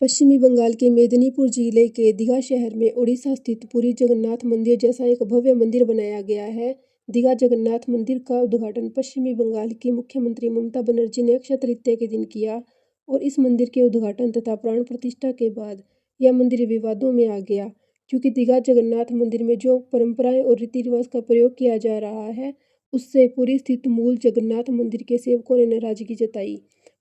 पश्चिमी बंगाल के मेदिनीपुर जिले के दीघा शहर में उड़ीसा स्थित पुरी जगन्नाथ मंदिर जैसा एक भव्य मंदिर बनाया गया है। दीघा जगन्नाथ मंदिर का उद्घाटन पश्चिमी बंगाल की मुख्यमंत्री ममता बनर्जी ने अक्षय तृतीया के दिन किया और इस मंदिर के उद्घाटन तथा प्राण प्रतिष्ठा के बाद यह मंदिर विवादों में आ गया, क्योंकि दीघा जगन्नाथ मंदिर में जो परंपराएं और रीति रिवाज का प्रयोग किया जा रहा है उससे पुरी स्थित मूल जगन्नाथ मंदिर के सेवकों ने नाराजगी जताई।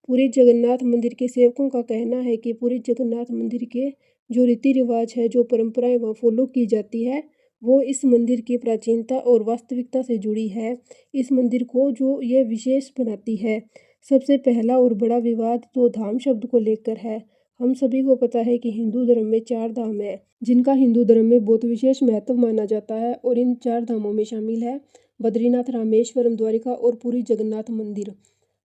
पुरी जगन्नाथ मंदिर के सेवकों का कहना है कि पुरी जगन्नाथ मंदिर के जो रीति रिवाज है, जो परंपराएं वहाँ फॉलो की जाती है, वो इस मंदिर की प्राचीनता और वास्तविकता से जुड़ी है। इस मंदिर को जो ये विशेष बनाती है, सबसे पहला और बड़ा विवाद तो धाम शब्द को लेकर है। हम सभी को पता है कि हिंदू धर्म में 4 धाम है, जिनका हिंदू धर्म में बहुत विशेष महत्व माना जाता है और इन 4 धामों में शामिल है बद्रीनाथ, रामेश्वरम, द्वारिका और पुरी जगन्नाथ मंदिर।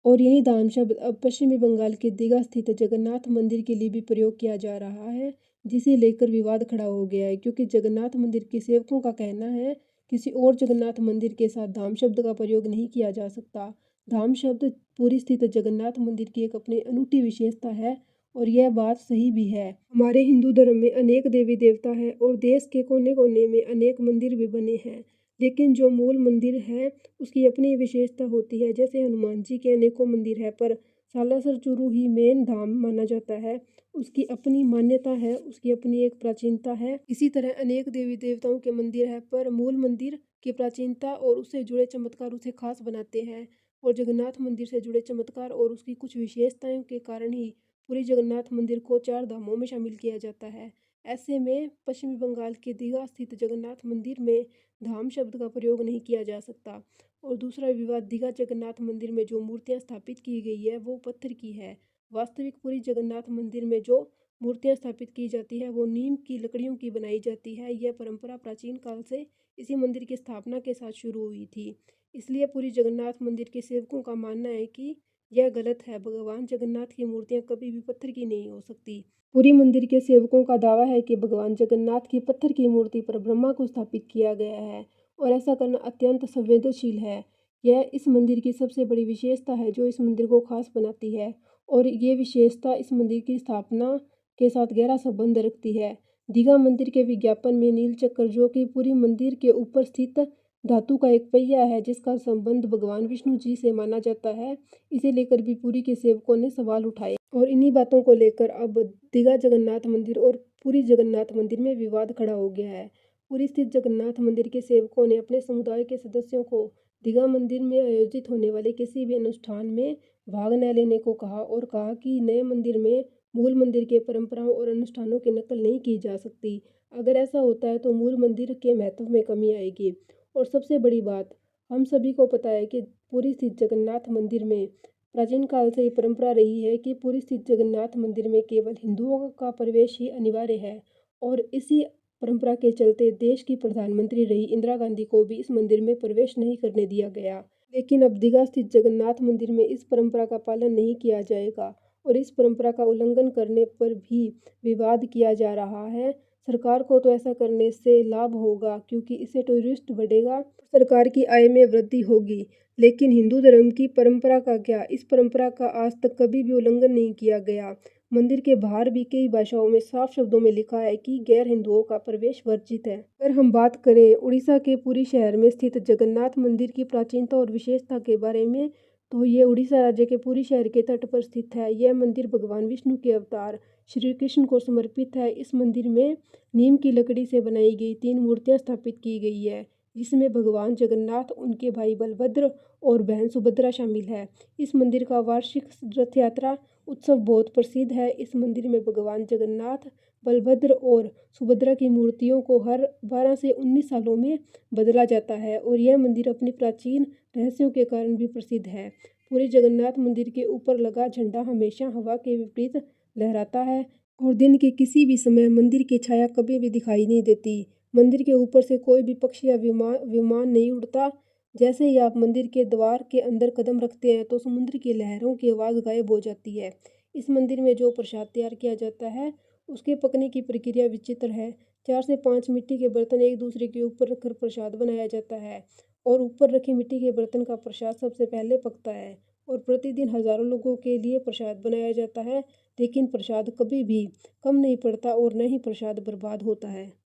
और यही धाम शब्द अब पश्चिमी बंगाल के दीघा स्थित जगन्नाथ मंदिर के लिए भी प्रयोग किया जा रहा है, जिसे लेकर विवाद खड़ा हो गया है, क्योंकि जगन्नाथ मंदिर के सेवकों का कहना है किसी और जगन्नाथ मंदिर के साथ धाम शब्द का प्रयोग नहीं किया जा सकता। धाम शब्द पुरी स्थित जगन्नाथ मंदिर की एक अपनी अनूठी विशेषता है और यह बात सही भी है। हमारे हिंदू धर्म में अनेक देवी देवता है और देश के कोने कोने में अनेक मंदिर भी बने हैं, लेकिन जो मूल मंदिर है उसकी अपनी विशेषता होती है। जैसे हनुमान जी के अनेकों मंदिर है, पर सालासर चूरू ही मेन धाम माना जाता है। उसकी अपनी मान्यता है, उसकी अपनी एक प्राचीनता है। इसी तरह अनेक देवी देवताओं के मंदिर है, पर मूल मंदिर की प्राचीनता और उससे जुड़े चमत्कार उसे खास बनाते हैं। और जगन्नाथ मंदिर से जुड़े चमत्कार और उसकी कुछ विशेषताओं के कारण ही पूरी जगन्नाथ मंदिर को 4 धामों में शामिल किया जाता है। ऐसे में पश्चिमी बंगाल के दीघा स्थित जगन्नाथ मंदिर में धाम शब्द का प्रयोग नहीं किया जा सकता। और दूसरा विवाद, दीघा जगन्नाथ मंदिर में जो मूर्तियां स्थापित की गई है वो पत्थर की है। वास्तविक पुरी जगन्नाथ मंदिर में जो मूर्तियां स्थापित की जाती है वो नीम की लकड़ियों की बनाई जाती है। यह परंपरा प्राचीन काल से इसी मंदिर की स्थापना के साथ शुरू हुई थी। इसलिए पुरी जगन्नाथ मंदिर के सेवकों का मानना है कि यह गलत है। भगवान जगन्नाथ की मूर्तियां कभी भी पत्थर की नहीं हो सकती। पुरी मंदिर के सेवकों का दावा है कि भगवान जगन्नाथ की पत्थर की मूर्ति पर ब्रह्मा को स्थापित किया गया है और ऐसा करना अत्यंत संवेदनशील है। यह इस मंदिर की सबसे बड़ी विशेषता है जो इस मंदिर को खास बनाती है और ये विशेषता इस मंदिर की स्थापना के साथ गहरा संबंध रखती है। दीघा मंदिर के विज्ञापन में नील चक्र, जो कि पूरी मंदिर के ऊपर स्थित धातु का एक पहिया है जिसका संबंध भगवान विष्णु जी से माना जाता है, इसे लेकर भी पुरी के सेवकों ने सवाल उठाए और इन्हीं बातों को लेकर अब दीघा जगन्नाथ मंदिर और पुरी जगन्नाथ मंदिर में विवाद खड़ा हो गया है। पुरी स्थित जगन्नाथ मंदिर के सेवकों ने अपने समुदाय के सदस्यों को दीघा मंदिर में आयोजित होने वाले किसी भी अनुष्ठान में भाग न लेने को कहा और कहा कि नए मंदिर में मूल मंदिर के परंपराओं और अनुष्ठानों की नकल नहीं की जा सकती। अगर ऐसा होता है तो मूल मंदिर के महत्व में कमी आएगी। और सबसे बड़ी बात, हम सभी को पता है कि पुरी स्थित जगन्नाथ मंदिर में प्राचीन काल से ये परंपरा रही है कि पुरी स्थित जगन्नाथ मंदिर में केवल हिंदुओं का प्रवेश ही अनिवार्य है और इसी परंपरा के चलते देश की प्रधानमंत्री रही इंदिरा गांधी को भी इस मंदिर में प्रवेश नहीं करने दिया गया। लेकिन अब दीघा स्थित जगन्नाथ मंदिर में इस परंपरा का पालन नहीं किया जाएगा और इस परंपरा का उल्लंघन करने पर भी विवाद किया जा रहा है। सरकार को तो ऐसा करने से लाभ होगा क्योंकि इससे टूरिस्ट बढ़ेगा, सरकार की आय में वृद्धि होगी। लेकिन हिंदू धर्म की परंपरा का क्या? इस परंपरा का आज तक कभी भी उल्लंघन नहीं किया गया। मंदिर के बाहर भी कई भाषाओं में साफ शब्दों में लिखा है कि गैर हिंदुओं का प्रवेश वर्जित है। अगर हम बात करें उड़ीसा के पुरी शहर में स्थित जगन्नाथ मंदिर की प्राचीनता और विशेषता के बारे में, तो ये उड़ीसा राज्य के पुरी शहर के तट पर स्थित है। यह मंदिर भगवान विष्णु के अवतार श्री कृष्ण को समर्पित है। इस मंदिर में नीम की लकड़ी से बनाई गई 3 मूर्तियां स्थापित की गई है, जिसमें भगवान जगन्नाथ, उनके भाई बलभद्र और बहन सुभद्रा शामिल है। इस मंदिर का वार्षिक रथ यात्रा उत्सव बहुत प्रसिद्ध है। इस मंदिर में भगवान जगन्नाथ, बलभद्र और सुभद्रा की मूर्तियों को हर 12 से 19 सालों में बदला जाता है और यह मंदिर अपनी प्राचीन रहस्यों के कारण भी प्रसिद्ध है। पूरे जगन्नाथ मंदिर के ऊपर लगा झंडा हमेशा हवा के विपरीत लहराता है और दिन के किसी भी समय मंदिर की छाया कभी भी दिखाई नहीं देती। मंदिर के ऊपर से कोई भी पक्षी या विमान नहीं उड़ता। जैसे ही आप मंदिर के द्वार के अंदर कदम रखते हैं तो समुद्र की लहरों की आवाज़ गायब हो जाती है। इस मंदिर में जो प्रसाद तैयार किया जाता है उसके पकने की प्रक्रिया विचित्र है। 4 से 5 मिट्टी के बर्तन एक दूसरे के ऊपर रखकर प्रसाद बनाया जाता है और ऊपर रखे मिट्टी के बर्तन का प्रसाद सबसे पहले पकता है और प्रतिदिन हजारों लोगों के लिए प्रसाद बनाया जाता है। लेकिन प्रसाद कभी भी कम नहीं पड़ता और न ही प्रसाद बर्बाद होता है।